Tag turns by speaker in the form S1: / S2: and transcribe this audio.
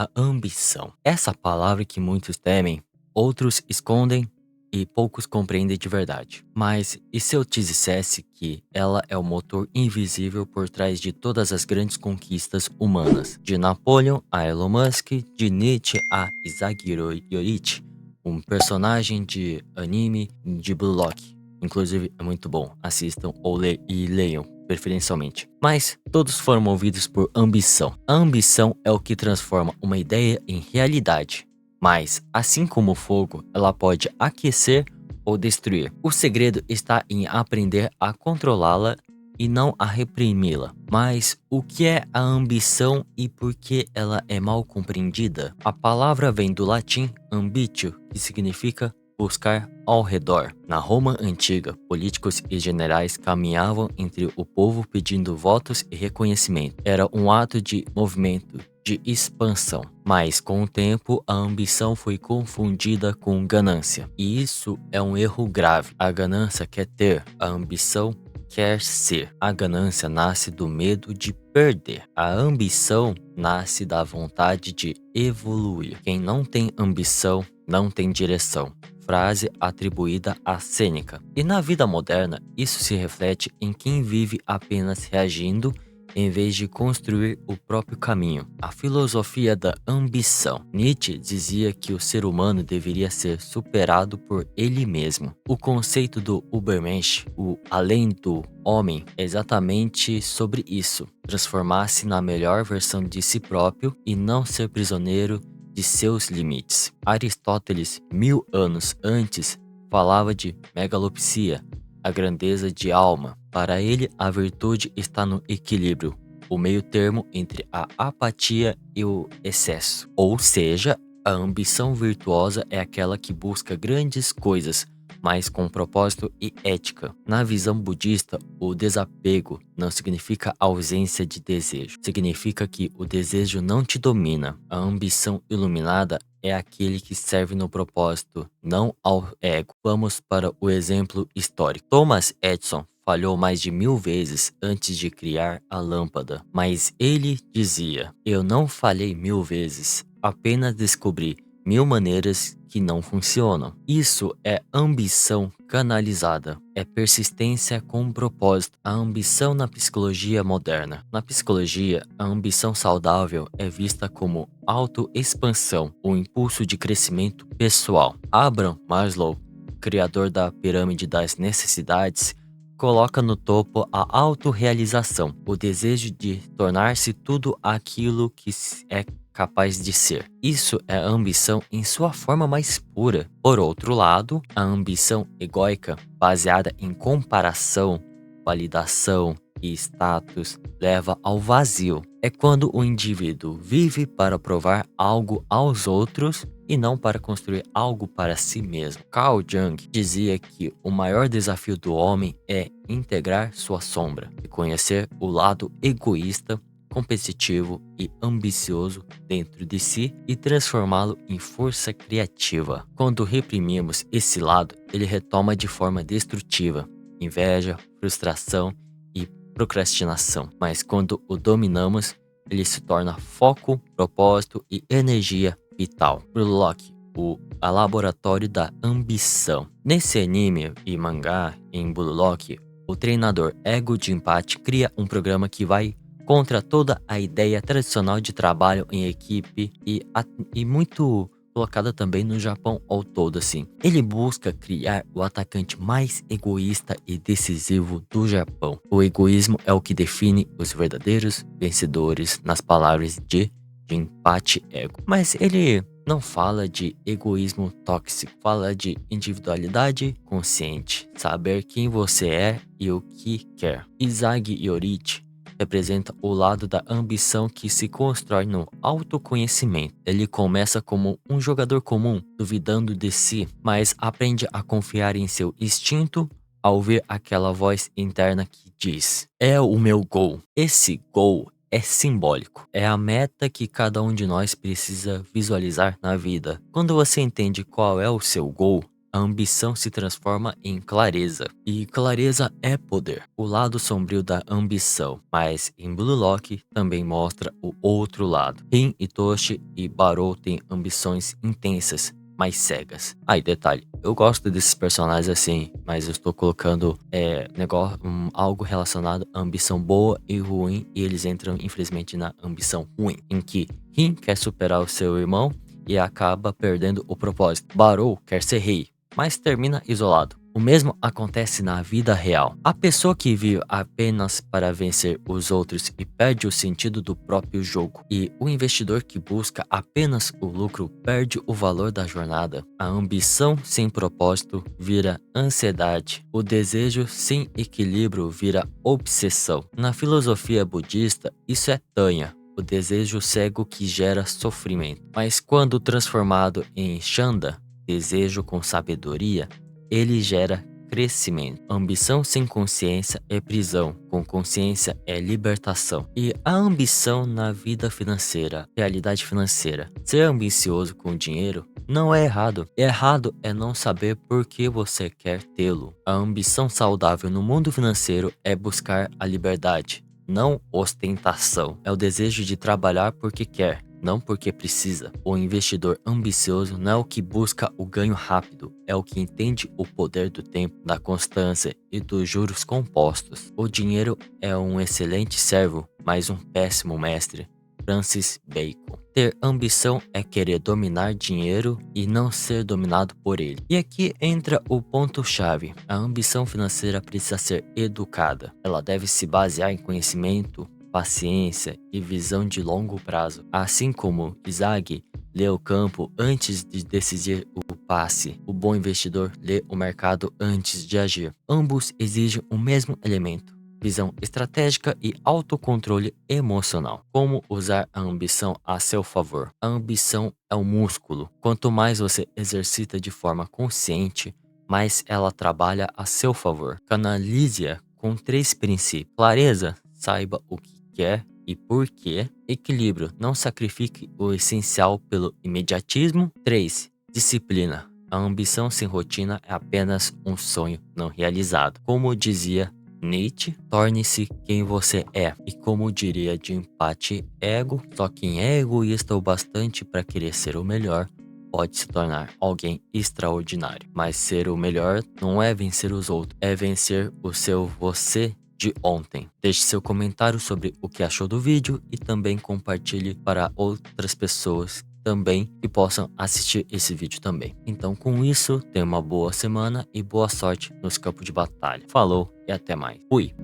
S1: a ambição. Essa palavra que muitos temem, outros escondem e poucos compreendem de verdade. Mas e se eu te dissesse que ela é o motor invisível por trás de todas as grandes conquistas humanas? De Napoleon a Elon Musk, de Nietzsche a Isaac Yorich, um personagem de anime de Blue Lock. Inclusive é muito bom, assistam ou leiam preferencialmente. Mas todos foram movidos por ambição. A ambição é o que transforma uma ideia em realidade. Mas, assim como o fogo, ela pode aquecer ou destruir. O segredo está em aprender a controlá-la e não a reprimi-la. Mas o que é a ambição e por que ela é mal compreendida? A palavra vem do latim ambitio, que significa buscar ao redor. Na Roma antiga, políticos e generais caminhavam entre o povo pedindo votos e reconhecimento. Era um ato de movimento, de expansão. Mas com o tempo, a ambição foi confundida com ganância. E isso é um erro grave. A ganância quer ter, a ambição quer ser. A ganância nasce do medo de perder. A ambição nasce da vontade de evoluir. Quem não tem ambição não tem direção. Frase atribuída a Sêneca. E na vida moderna, isso se reflete em quem vive apenas reagindo em vez de construir o próprio caminho. A filosofia da ambição. Nietzsche dizia que o ser humano deveria ser superado por ele mesmo. O conceito do Übermensch, o além do homem, é exatamente sobre isso. Transformar-se na melhor versão de si próprio e não ser prisioneiro de seus limites. Aristóteles, 1000 anos antes, falava de megalopsia, a grandeza de alma. Para ele, a virtude está no equilíbrio, o meio termo entre a apatia e o excesso. Ou seja, a ambição virtuosa é aquela que busca grandes coisas, mas com propósito e ética. Na visão budista, o desapego não significa ausência de desejo. Significa que o desejo não te domina. A ambição iluminada é aquele que serve no propósito, não ao ego. Vamos para o exemplo histórico. Thomas Edison falhou mais de 1000 vezes antes de criar a lâmpada. Mas ele dizia, eu não falhei 1000 vezes, apenas descobri 1000 maneiras que não funcionam. Isso é ambição canalizada, é persistência com propósito. A ambição na psicologia moderna. Na psicologia, a ambição saudável é vista como autoexpansão, o impulso de crescimento pessoal. Abraham Maslow, criador da pirâmide das necessidades, coloca no topo a autorrealização, o desejo de tornar-se tudo aquilo que é capaz de ser. Isso é a ambição em sua forma mais pura. Por outro lado, a ambição egóica, baseada em comparação, validação e status, leva ao vazio. É quando o indivíduo vive para provar algo aos outros e não para construir algo para si mesmo. Carl Jung dizia que o maior desafio do homem é integrar sua sombra e conhecer o lado egoísta, competitivo e ambicioso dentro de si e transformá-lo em força criativa. Quando reprimimos esse lado, ele retoma de forma destrutiva, inveja, frustração e procrastinação. Mas quando o dominamos, ele se torna foco, propósito e energia vital. Blue Lock, o laboratório da ambição. Nesse anime e mangá em Blue Lock, o treinador Ego Jinpachi cria um programa que vai contra toda a ideia tradicional de trabalho em equipe e muito colocada também no Japão ao todo assim. Ele busca criar o atacante mais egoísta e decisivo do Japão. O egoísmo é o que define os verdadeiros vencedores, nas palavras de Jinpachi Ego. Mas ele não fala de egoísmo tóxico, fala de individualidade consciente, saber quem você é e o que quer. Isaac Yorich representa o lado da ambição que se constrói no autoconhecimento. Ele começa como um jogador comum, duvidando de si, mas aprende a confiar em seu instinto ao ouvir aquela voz interna que diz: é o meu gol. Esse gol é simbólico. É a meta que cada um de nós precisa visualizar na vida. Quando você entende qual é o seu gol, a ambição se transforma em clareza. E clareza é poder. O lado sombrio da ambição. Mas em Blue Lock também mostra o outro lado. Rin, Itoshi e Barou têm ambições intensas, mais cegas. Aí, detalhe, eu gosto desses personagens assim, mas eu estou colocando algo relacionado à ambição boa e ruim, e eles entram, infelizmente, na ambição ruim, em que Rin quer superar o seu irmão e acaba perdendo o propósito. Barou quer ser rei, mas termina isolado. O mesmo acontece na vida real. A pessoa que vive apenas para vencer os outros e perde o sentido do próprio jogo. E o investidor que busca apenas o lucro perde o valor da jornada. A ambição sem propósito vira ansiedade. O desejo sem equilíbrio vira obsessão. Na filosofia budista, isso é Tanya, o desejo cego que gera sofrimento. Mas quando transformado em Chanda, desejo com sabedoria, ele gera crescimento. Ambição sem consciência é prisão, com consciência é libertação. E a ambição na vida financeira, realidade financeira. Ser ambicioso com dinheiro não é errado. Errado é não saber por que você quer tê-lo. A ambição saudável no mundo financeiro é buscar a liberdade, não ostentação. É o desejo de trabalhar porque quer, não porque precisa. O investidor ambicioso não é o que busca o ganho rápido, é o que entende o poder do tempo, da constância e dos juros compostos. O dinheiro é um excelente servo, mas um péssimo mestre. Francis Bacon. Ter ambição é querer dominar dinheiro e não ser dominado por ele. E aqui entra o ponto-chave. A ambição financeira precisa ser educada. Ela deve se basear em conhecimento, paciência e visão de longo prazo. Assim como Isaac lê o campo antes de decidir o passe, o bom investidor lê o mercado antes de agir. Ambos exigem o mesmo elemento: visão estratégica e autocontrole emocional. Como usar a ambição a seu favor? A ambição é um músculo. Quanto mais você exercita de forma consciente, mais ela trabalha a seu favor. Canalize-a com 3 princípios: clareza, saiba o que quer e por quê. Equilíbrio, não sacrifique o essencial pelo imediatismo. 3. Disciplina. A ambição sem rotina é apenas um sonho não realizado. Como dizia Nietzsche, torne-se quem você é. E como diria de empate ego, só quem é egoísta o bastante para querer ser o melhor pode se tornar alguém extraordinário. Mas ser o melhor não é vencer os outros, é vencer o seu você de ontem. Deixe seu comentário sobre o que achou do vídeo e também compartilhe para outras pessoas também que possam assistir esse vídeo também. Então, com isso, tenha uma boa semana e boa sorte nos campos de batalha. Falou e até mais. Fui!